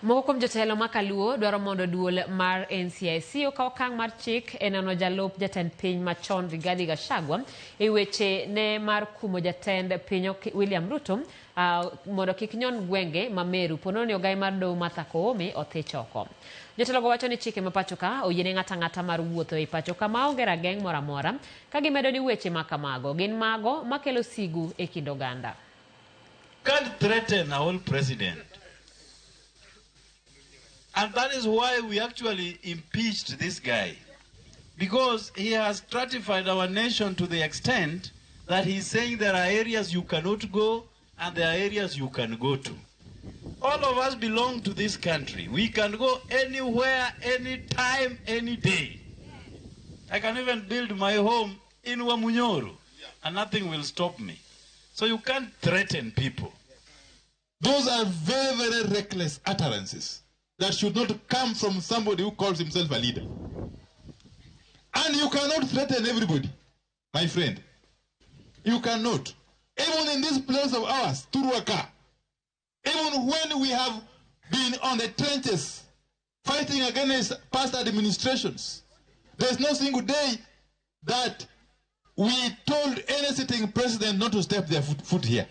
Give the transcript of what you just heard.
Moko kuom jotelo ma kaluo dwaro mondo duol mar NCIC okaw okang mar chik e nono jalup jatend piny machon Rigathi Gachagua e weche ne mar kumo jatend piny William Ruto mondo kik nyon gwenge ma Meru pono ni ogai mar doho Martha Koome othich oko. Jotelo go wacho ni chike ma pacho ka oyiene ng'ata mar wuotho e pacho ka maonge rageng' moro amora, ka gimedo ni weche ma kamago gin mago makelo sigu e kind oganda. Can't threaten our old president. And that is why we actually impeached this guy. Because he has stratified our nation to the extent that he's saying there are areas you cannot go and there are areas you can go to. All of us belong to this country. We can go anywhere, anytime, any day. I can even build my home in Wamunyoro and nothing will stop me. So you can't threaten people. Those are very, very reckless utterances that should not come from somebody who calls himself a leader. And you cannot threaten everybody, my friend. You cannot. Even in this place of ours, Turuaka, even when we have been on the trenches fighting against past administrations, there's no single day that we told any sitting president not to step their foot here.